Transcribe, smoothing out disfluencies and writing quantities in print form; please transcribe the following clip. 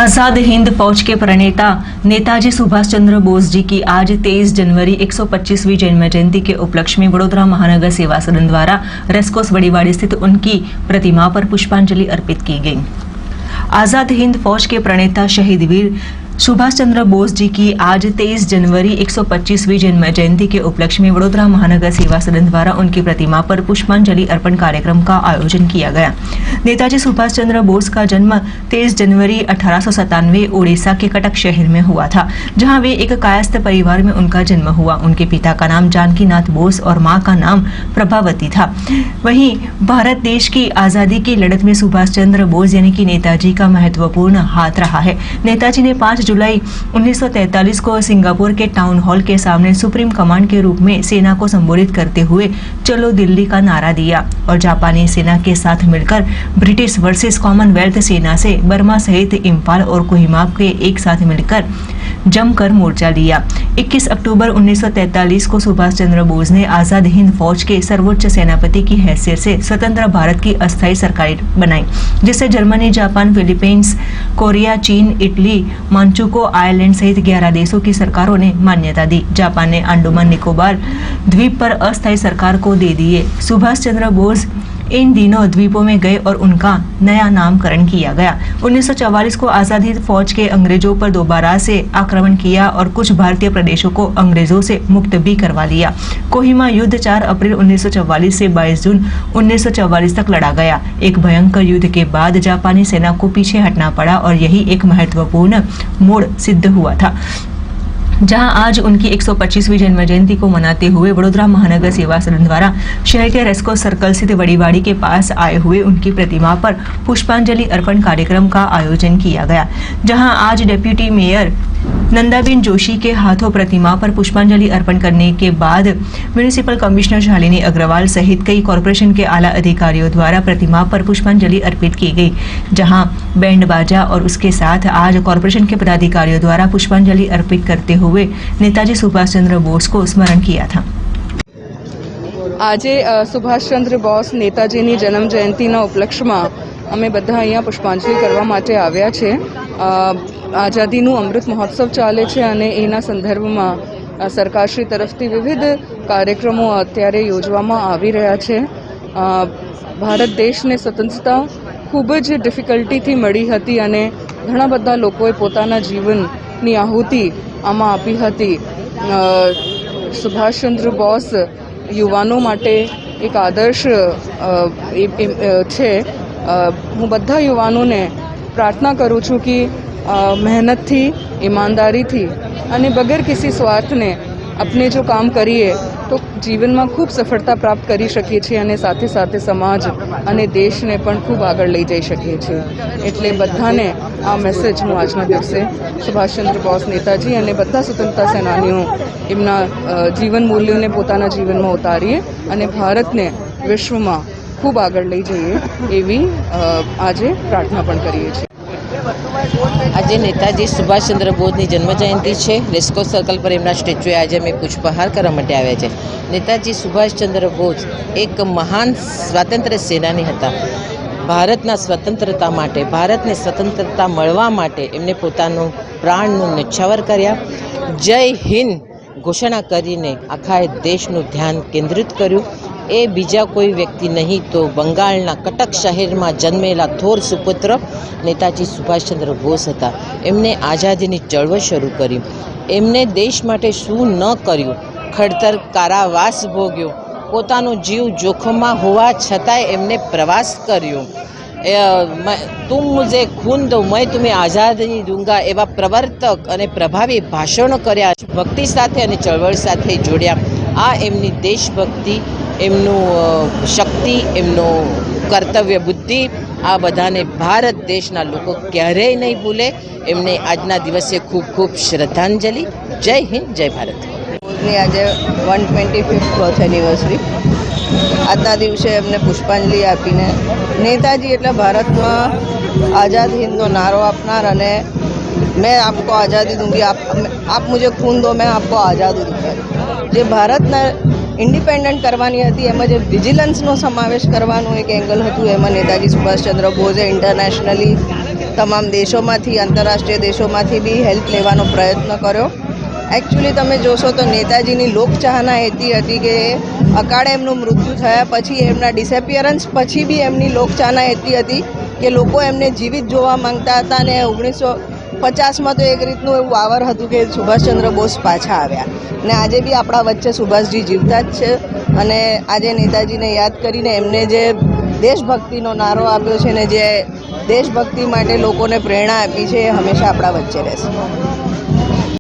आजाद हिंद फौज के प्रणेता नेताजी सुभाष चंद्र बोस जी की आज 23 जनवरी 125वीं जन्म जयंती के उपलक्ष्य में वडोदरा महानगर सेवा सदन द्वारा रेसकोर्स बड़ीवाड़ी स्थित उनकी प्रतिमा पर पुष्पांजलि अर्पित की गई। आजाद हिंद फौज के प्रणेता शहीद वीर सुभाष चंद्र बोस जी की आज 23 जनवरी 125वीं जन्म जयंती के उपलक्ष्य में वडोदरा महानगर सेवा सदन द्वारा उनकी प्रतिमा पर पुष्पांजलि अर्पण कार्यक्रम का आयोजन किया गया। नेताजी सुभाष चंद्र बोस का जन्म 23 जनवरी 1897 उड़ीसा के कटक शहर में हुआ था, जहां वे एक कायस्थ परिवार में उनका जन्म हुआ। उनके पिता का नाम जानकी नाथ बोस और मां का नाम प्रभावती था। वहीं भारत देश की आजादी की लड़त में सुभाष चंद्र बोस यानी कि नेताजी का महत्वपूर्ण हाथ रहा है। नेताजी ने 5 जुलाई 1943 को सिंगापुर के टाउन हॉल के सामने सुप्रीम कमांड के रूप में सेना को संबोधित करते हुए चलो दिल्ली का नारा दिया और जापानी सेना के साथ मिलकर ब्रिटिश वर्सेस कॉमनवेल्थ सेना से बर्मा सहित इम्फाल और कोहिमा के एक साथ मिलकर जमकर मोर्चा लिया। 21 अक्टूबर 1943 को सुभाष चंद्र बोस ने आजाद हिंद फौज के सर्वोच्च सेनापति की हैसियत से स्वतंत्र भारत की अस्थायी सरकार बनाई, जिससे जर्मनी, जापान, फिलीपींस, कोरिया, चीन, इटली, मांचुको आइलैंड सहित 11 देशों की सरकारों ने मान्यता दी। जापान ने अंडमान निकोबार द्वीप पर अस्थायी सरकार को दे दिए। सुभाष चंद्र बोस इन दिनों द्वीपों में गए और उनका नया नामकरण किया गया। 1944 को आजाद हिंद फौज के अंग्रेजों पर दोबारा से आक्रमण किया और कुछ भारतीय प्रदेशों को अंग्रेजों से मुक्त भी करवा लिया। कोहिमा युद्ध 4 अप्रैल 1944 से 22 जून 1944 तक लड़ा गया। एक भयंकर युद्ध के बाद जापानी सेना को पीछे हटना पड़ा और यही एक महत्वपूर्ण मोड़ सिद्ध हुआ था, जहां आज उनकी 125वीं जन्म जयंती को मनाते हुए वडोदरा महानगर सेवा सदन द्वारा शहर के रेसकोर्स सर्कल स्थित बड़ीवाड़ी के पास आए हुए उनकी प्रतिमा पर पुष्पांजलि अर्पण कार्यक्रम का आयोजन किया गया, जहां आज डिप्टी मेयर नंदाबेन जोशी के हाथों प्रतिमा पर पुष्पांजलि अर्पण करने के बाद म्युनिसिपल कमिश्नर शालिनी अग्रवाल सहित कई कॉरपोरेशन के आला अधिकारियों द्वारा प्रतिमा पर पुष्पांजलि अर्पित की गई, जहां बैंड बाजा और उसके साथ आज कॉरपोरेशन के पदाधिकारियों द्वारा पुष्पांजलि अर्पित करते हुए नेताजी सुभाष चंद्र बोस को स्मरण किया था। આજે સુભાષચંદ્ર બોસ નેતાજીની જન્મ જયંતિના ઉપલક્ષ્યમાં અમે બધા અહીંયા પુષ્પાંજલિ કરવા માટે આવ્યા છે। આઝાદીનું અમૃત મહોત્સવ ચાલે છે અને એના સંદર્ભમાં સરકારશ્રી તરફથી વિવિધ કાર્યક્રમો અત્યારે યોજવામાં આવી રહ્યા છે। ભારત દેશને સ્વતંત્રતા ખૂબ જ ડિફિકલ્ટીથી મળી હતી અને ઘણા બધા લોકોએ પોતાના જીવનની આહુતિ આમાં આપી હતી। સુભાષચંદ્ર બોસ યુવાનો માટે એક આદર્શ છે। હું બધા યુવાનોને પ્રાર્થના કરું છું કે મહેનતથી, ઈમાનદારીથી અને બગैर કિસી સ્વાર્થને આપણે જો કામ કરીએ તો જીવનમાં ખૂબ સફળતા પ્રાપ્ત કરી શકીએ છીએ અને સાથે સાથે સમાજ અને દેશને પણ ખૂબ આગળ લઈ જઈ શકીએ છીએ। એટલે બધાને આ મેસેજ હું આજના દિવસે સુભાષચંદ્ર બોસ નેતાજી અને બધા સ્વતંત્રતા સેનાનીઓ એમના જીવન મૂલ્યોને પોતાના જીવનમાં ઉતારીએ અને ભારતને વિશ્વમાં ખૂબ આગળ લઈ જઈએ એવી આજે પ્રાર્થના પણ કરીએ છીએ। આજે નેતાજી સુભાષચંદ્ર બોસની જન્મજયંતિ છે। રેસકોર્સ સર્કલ પર એમના સ્ટેચ્યુએ આજે અમે પુષ્પહાર કરવા માટે આવ્યા છે। નેતાજી સુભાષચંદ્ર બોસ એક મહાન સ્વાતંત્ર્ય સેનાની હતા। ભારતના સ્વતંત્રતા માટે, ભારતને સ્વતંત્રતા મળવા માટે એમને પોતાનું પ્રાણનું ન્યોછાવર કર્યા। જય હિન્દ ઘોષણા કરીને આખા દેશનું ધ્યાન કેન્દ્રિત કર્યું। એ બીજા કોઈ વ્યક્તિ નહીં તો બંગાળના કટક શહેરમાં જન્મેલા થોર સુપુત્ર નેતાજી સુભાષચંદ્ર બોસ હતા। એમને આઝાદીની ચળવળ શરૂ કરી। એમને દેશ માટે શું ન કર્યું, ખડતર કારાવાસ ભોગ્યો, પોતાનો જીવ જોખમમાં હોવા છતાંય એમને પ્રવાસ કર્યો। તુમ મુઝે ખૂન દો મેં तुम्हें આઝાદી દૂંગા એવા પ્રવર્તક અને પ્રભાવી ભાષણો કર્યા। ભક્તિ સાથે અને ચળવળ સાથે જોડ્યા। આ એમની દેશભક્તિ, એમનું શક્તિ, એમનું કર્તવ્ય બુદ્ધિ આ બધાને ભારત દેશના લોકો ક્યારેય નહીં ભૂલે। એમને આજના દિવસે ખૂબ ખૂબ શ્રદ્ધાંજલિ। જય હિન્દ, જય ભારત। આજે 125th બર્થ એનિવર્સરી આજના દિવસે એમને પુષ્પાંજલિ આપીને નેતાજી એટલે ભારતમાં આઝાદ હિંદનો નારો આપનાર અને मैं आपको आज़ादी दूंगी, आप मुझे खून दो, मैं आपको आज़ादी दूंगा। જે ભારતના ઇન્ડિપેન્ડન્ટ કરવાની હતી એમાં જે વિજિલન્સનો સમાવેશ કરવાનું એક એંગલ હતું, એમાં નેતાજી સુભાષચંદ્ર બોઝે ઇન્ટરનેશનલી તમામ દેશોમાંથી, આંતરરાષ્ટ્રીય દેશોમાંથી બી હેલ્પ લેવાનો પ્રયત્ન કર્યો. એકચ્યુઅલી તમે જોશો તો નેતાજીની લોકચાહના એવી હતી કે અકાળે એમનું મૃત્યુ થયા પછી, એમના ડિસએપિયરન્સ પછી બી એમની લોકચાહના એવી હતી કે લોકો એમને જીવિત જોવા માંગતા હતા. અને 1950માં તો એક રીતનું એવું વાવર હતું કે સુભાષચંદ્ર બોઝ પાછા આવ્યા. ને આજે બી આપણા વચ્ચે સુભાષજી જીવતા જ છે. અને આજે નેતાજીને યાદ કરીને એમને જે દેશભક્તિનો નારો આપ્યો છે ને જે દેશભક્તિ માટે લોકોને પ્રેરણા આપી છે, એ હંમેશા આપણા વચ્ચે રહેશે.